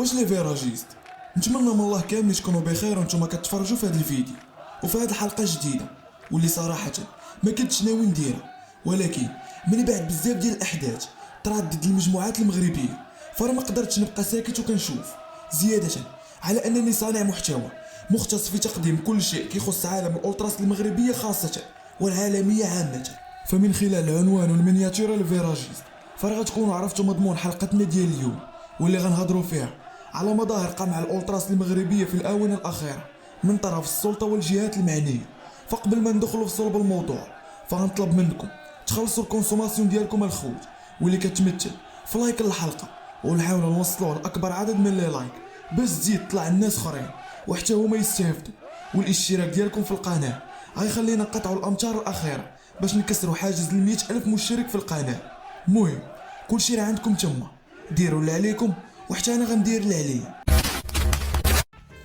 واش لي فيراجيست؟ نتمنى من الله كامل تكونوا بخير وانتم كتفرجوا في هذا الفيديو وفي هذه الحلقه الجديده واللي صراحه ما كنتش ناوي نديرها، ولكن من بعد بزاف ديال الاحداث طرات ضد المجموعات المغربيه فانا ما قدرتش نبقى ساكت وكنشوف، زياده على انني صانع محتوى مختص في تقديم كل شيء كيخص عالم الالتراس المغربيه خاصه والعالميه عامه. فمن خلال العنوان والمينياتير الفيراجيست غتكونوا عرفتوا مضمون حلقتنا ديال اليوم، واللي غنهضروا فيها على مظاهر قمع الالتراس المغربيه في الاونه الاخيره من طرف السلطه والجهات المعنيه. فقبل ما ندخلوا في صلب الموضوع فغنطلب منكم تخلصوا الكونسوماسيون ديالكم الخوت، واللي كتمثل في لايك للحلقه، ونحاولوا نوصلوها لاكبر عدد من لي لايك باش تزيد تطلع الناس اخرين وحتى هما يستافدوا. والاشتراك ديالكم في القناه غيخلينا نقطعوا الامتار الاخيره باش نكسروا حاجز 100 ألف مشترك في القناه. المهم كلشي راه عندكم تما، ديروا اللي عليكم وحتى انا غندير اللي عليا.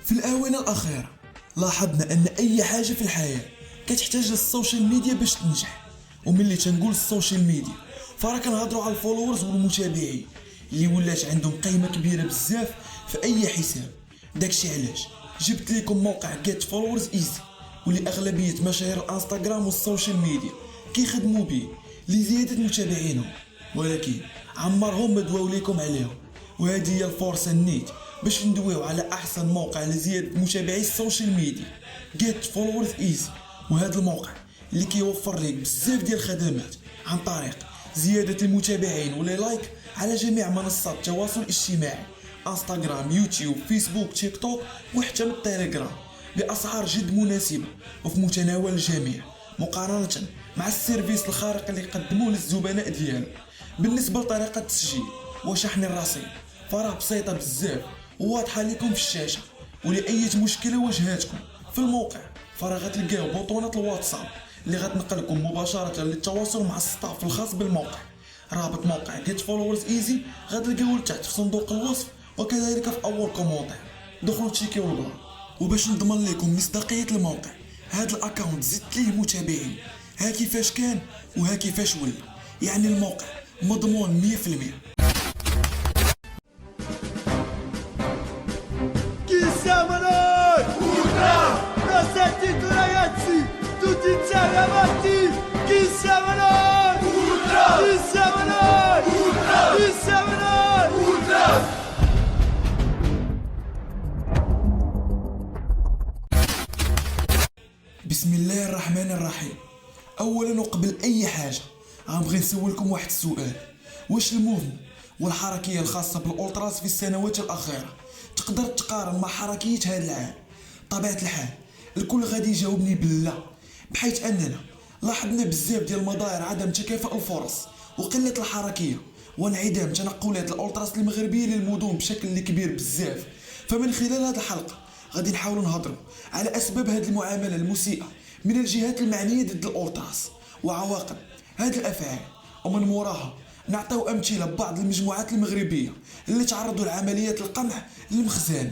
في الاونه الاخيره لاحظنا ان اي حاجه في الحياه كتحتاج للسوشيال ميديا باش تنجح، وملي تنقول السوشيال ميديا فراه كنهضروا على الفولورز والمتابعين اللي ولات عندهم قيمه كبيره بزاف في اي حساب. داكشي علاش جبت لكم موقع جيت فولورز ايزي، واللي اغلبيه مشاهير الانستغرام والسوشيال ميديا كيخدموا به لزياده متابعينهم، ولكن عمرهم ما دواو ليكم عليهم. وهذه هي الفرصه النيت باش ندويو على احسن موقع لزياده متابعي السوشيال ميديا، جيت فولورز ايزي. وهذا الموقع اللي كيوفر لك بزاف ديال الخدمات عن طريق زياده المتابعين ولي لايك على جميع منصات التواصل الاجتماعي، انستغرام، يوتيوب، فيسبوك، تيك توك وحتى من التليجرام، باسعار جد مناسبه وفي متناول الجميع مقارنه مع السيرفيس الخارق اللي يقدموه للزبناء ديالو. بالنسبه لطريقه التسجيل وشحن الرصيد فراه بسيطه بزاف وواضحه لكم في الشاشه، ولاي مشكله واجهاتكم في الموقع فراه غتلقاو بوطونه الواتساب اللي غتنقلكم مباشره للتواصل مع الستاف الخاص بالموقع. رابط موقع جيت فولورز ايزي غتلقاوه لتحت في صندوق الوصف وكذلك في اول كومونتير، دخلوا تشيكيو البلا. وباش نضمن لكم مصداقيه الموقع هاد الاكونت زدت ليه متابعين، ها كيفاش كان وها كيفاش ولا، يعني الموقع مضمون 100%. Chiamano! Ultra! Lo senti tu ragazzi? Tutti insieme avanti! Chi siamo noi? Ultra! Chi siamo noi? Ultra! Chi siamo noi? Ultra! بسم الله الرحمن الرحيم. اولا وقبل اي حاجه غنبغي نسولكم واحد السؤال: واش الموفمون والحركيه الخاصه بالالتراس في السنوات الاخيره تقدر تقارن مع حركيه هذا العام؟ طبيعه الحال الكل غادي يجاوبني باللا، بحيث اننا لاحظنا بزاف ديال المظاهر عدم تكافؤ الفرص وقله الحركيه وانعدام تنقلات الالتراس المغربيه للمدن بشكل كبير بزاف. فمن خلال هذه الحلقه غادي نحاولوا نهضروا على اسباب هذه المعامله المسيئه من الجهات المعنيه ضد الالتراس وعواقب هذه الافعال، ومن موراها نعطيو امثله ببعض المجموعات المغربيه اللي تعرضوا لعمليات القمع للمخزن.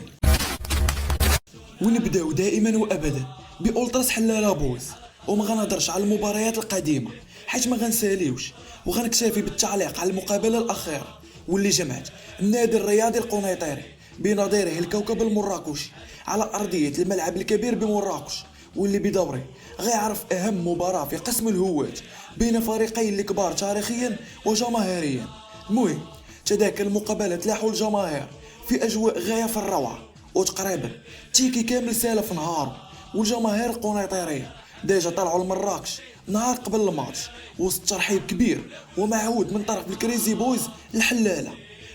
ونبداو دائما وابدا بالتراس حلاله بوز، وما غنهضرش على المباريات القديمه حيت ما غنساليوش، وغنكتفي بالتعليق على المقابله الاخيره واللي جمعت النادي الرياضي القنيطري بنظيره الكوكب المراكشي على ارضيه الملعب الكبير بمراكش، واللي بدوري غيعرف اهم مباراه في قسم الهوات بين فريقين الكبار تاريخيا وجماهيريا. المهم تذاكر المقابله تلاحوا الجماهير في اجواء غايه في الروعه، وتقريبا تيكي كامل سالف نهار، والجماهير القنيطريه ديجا طلعوا لمراكش نهار قبل الماتش وسط ترحيب كبير ومعهود من طرف الكريزي بويز الحلاله.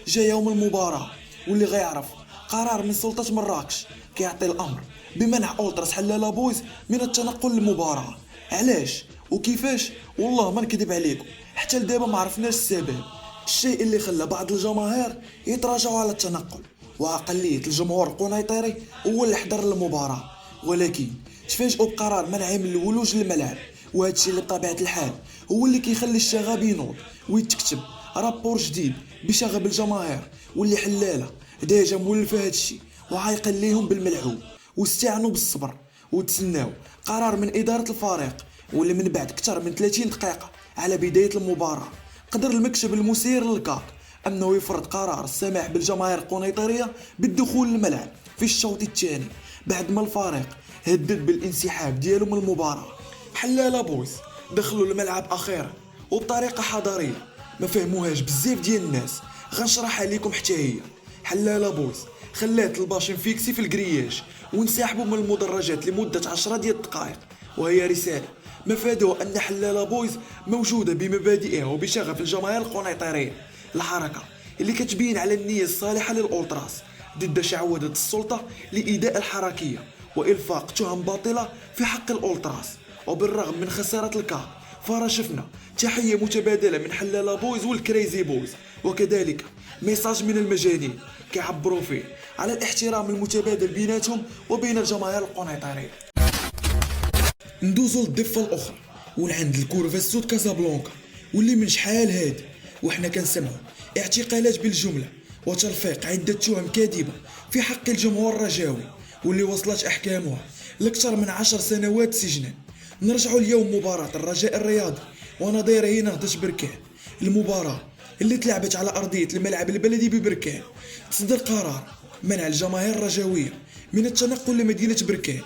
جا يوم المباراه واللي غيعرف قرار من سلطه مراكش كيعطي الامر بمنع التراس حلاله بويز من التنقل للمباراه. علاش وكيفاش؟ والله ما نكذب عليكم حتى لدابا ما عرفناش السبب، الشيء اللي خلى بعض الجماهير يتراجعوا على التنقل واقليه الجمهور القنيطري هو اللي حضر المباراه، ولكن تفاجئوا بقرار منعهم من الولوج للملعب. وهذا الشيء اللي بطبيعه الحال هو اللي كيخلي الشغب ينوض ويتكتب رابور جديد بشغب الجماهير، واللي حلاله ديجا مولف هذا الشيء وعايقن ليهم بالملعوب، واستعانوا بالصبر وتسناو قرار من اداره الفريق، واللي من بعد اكثر من 30 دقيقه على بدايه المباراه قدر المكتب المسير للكاك أنه يفرض قرار السماح بالجماهير القنيطرية بالدخول للملعب في الشوط الثاني بعد ما الفريق هدد بالانسحاب ديالو من المباراة. حلالة بويز دخلوا الملعب أخيرا وبطريقة حضارية ما فهموهاش بزاف ديال الناس، غنشرحها لكم حتى هي. حلالة بويز خلات الباشين فيكسي في الكرياج وانسحبوا من المدرجات لمدة 10 ديال الدقائق، وهي رسالة مفادها أن حلالة بويز موجودة بمبادئها وبشغف الجماهير القنيطرية، الحركة اللي كتبين على النية الصالحة للأولتراس ضد شعوذة السلطة لإيذاء الحركية وإلفاق تهم باطلة في حق الأولتراس. وبالرغم من خسارة الكاب فرا شفنا تحية متبادلة من حلالة بويز والكريزي بويز، وكذلك ميساج من المجانين كيعبروا فيه على الاحترام المتبادل بيناتهم وبين الجماهير القنيطرية. ندوزو للضفة الأخرى ولعند الكورفا السود كازابلانكا، واللي من شحال هادي وحنا كنسمعو اعتقالات بالجملة وتلفيق عدة تهم كاذبة في حق الجمهور الرجاوي، واللي وصلت أحكامها لأكثر من 10 سنوات سجنا. نرجعوا اليوم مباراة الرجاء الرياضي ونظيره نهضة بركان، المباراة اللي تلعبت على أرضية الملعب البلدي ببركان. تصدر قرار منع الجماهير الرجاوية من التنقل لمدينة بركان.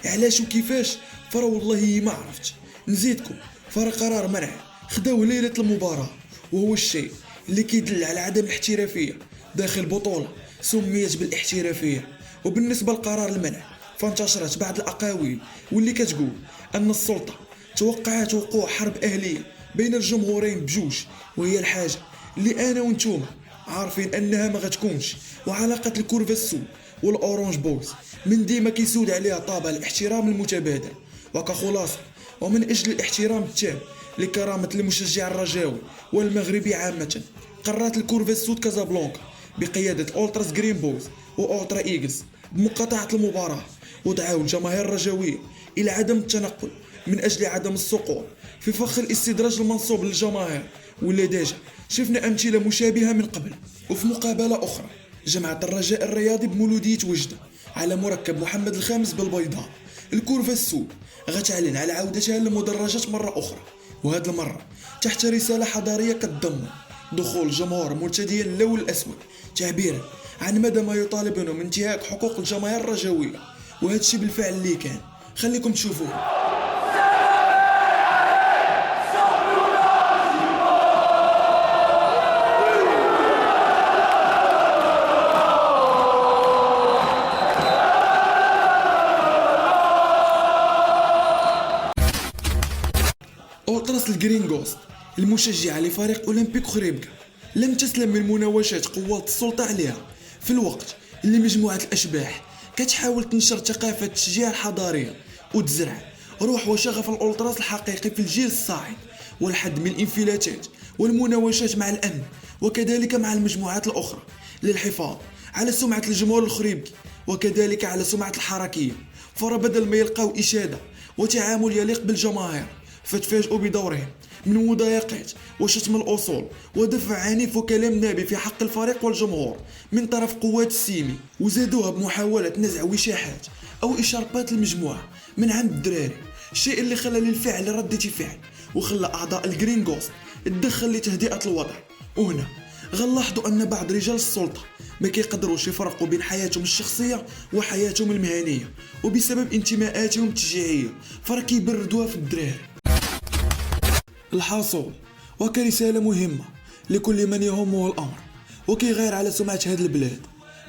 علاش وكيفاش فرا والله ما عرفتش. نزيدكم فرا قرار منع خداوه ليلة المباراة، وهو الشيء اللي كيدل على عدم الاحترافية داخل بطولة سميت بالاحترافية. وبالنسبة لقرار المنع فانتشرت بعض الأقاويل واللي كتقول أن السلطة توقعت وقوع حرب أهلية بين الجمهورين بجوج، وهي الحاجة اللي أنا وانتوما عارفين أنها ما غتكونش. وعلاقة الكورفا السود والأورانج بويز من ديما كيسود عليها طابع الاحترام المتبادل. وكخلاصة ومن أجل الاحترام التام لكرامة المشجع الرجاوي والمغربي عامة، قررت الكورفا السود كازابلانكا بقيادة أولتراس جرين بويز وأولترا إيجلز بمقاطعة المباراة، ودعاو الجماهير الرجاوية إلى عدم التنقل من أجل عدم السقوط في فخ الاستدراج المنصوب للجماهير، واللي ديجا شفنا أمثلة مشابهة من قبل. وفي مقابلة أخرى جمعت الرجاء الرياضي بمولودية وجدة على مركب محمد الخامس بالبيضاء. الكورفا السود غتعلن على عودتها للمدرجات مرة أخرى، وهذه المرة تحت رسالة حضارية كتضمن دخول جمهور مرتديا اللون الأسود تعبيرا عن مدى ما يطالبون من انتهاك حقوق الجماهير الرجاوية، وهذا الشيء بالفعل اللي كان. خليكم تشوفوه. أولتراس الجرين غوست المشجعة لفريق أولمبيك خريبكا لم تسلم من مناوشات قوات السلطة عليها في الوقت اللي مجموعة الأشباح كتحاول تنشر ثقافة التشجيع الحضارية وتزرع روح وشغف الأولتراس الحقيقي في الجيل الصاعد، والحد من الانفلاتات والمناوشات مع الأمن وكذلك مع المجموعات الأخرى للحفاظ على سمعة الجمهور الخريبكي وكذلك على سمعة الحركية. فرا بدل ما يلقاو إشادة وتعامل يليق بالجماهير فتفاجئوا بدورهم من مضايقات وشتم الأصول ودفع عنيف وكلام نابي في حق الفريق والجمهور من طرف قوات السيمي، وزادوها بمحاولة نزع وشاحات أو إشاربات المجموعة من عند الدراري، الشيء اللي خلى للفعل ردة فعل وخلى أعضاء الجرين غوست تدخل لتهدئة الوضع. وهنا غنلاحظوا أن بعض رجال السلطة ما كيقدروش يفرقوا بين حياتهم الشخصية وحياتهم المهنية، وبسبب انتماءاتهم التشجيعية فرا كيبردوها في الدراري. الحاصل وكرسالة مهمة لكل من يهمه الأمر وكيغير على سمعة هذه البلاد،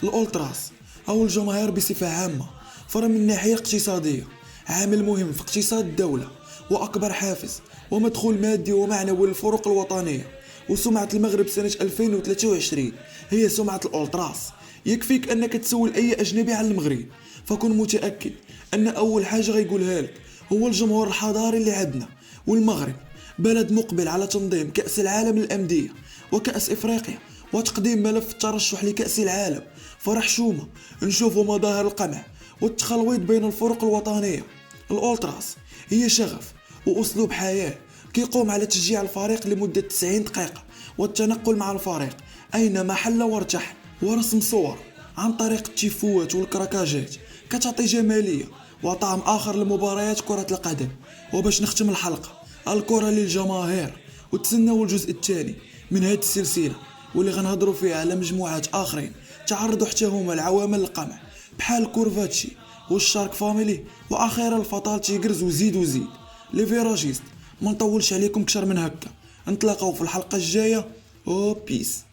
الأولتراس أو الجماهير بصفة عامة فرا من الناحية الاقتصادية عامل مهم في اقتصاد الدولة وأكبر حافز ومدخول مادي ومعنوي للفرق الوطنية. وسمعة المغرب سنة 2023 هي سمعة الأولتراس. يكفيك أنك تسول أي أجنبي عن المغرب فكن متأكد أن أول حاجة غيقولها لك هو الجمهور الحضاري اللي عندنا. والمغرب بلد مقبل على تنظيم كأس العالم للأندية وكأس إفريقيا وتقديم ملف الترشح لكأس العالم، فرح شومة نشوفوا مظاهر القمع والتخلويط بين الفرق الوطنية. الأولتراس هي شغف وأسلوب حياة كيقوم على تشجيع الفريق لمدة 90 دقيقة والتنقل مع الفريق أينما حل وارتحل، ورسم صور عن طريق التيفوات والكراكاجات كتعطي جمالية وطعم آخر لمباريات كرة القدم. وباش نختم الحلقة، الكرة للجماهير وتسنوا الجزء الثاني من هذه السلسلة واللي غنهضروا فيه على مجموعات اخرين تعرضوا حتى هما لعوامل القمع بحال كورفاتشي والشارك فاميلي، واخيرا الفطال تيغرز وزيد لي فيراجيست. ما نطولش عليكم كثر من هكا، نتلاقاو في الحلقه الجايه. او بيس.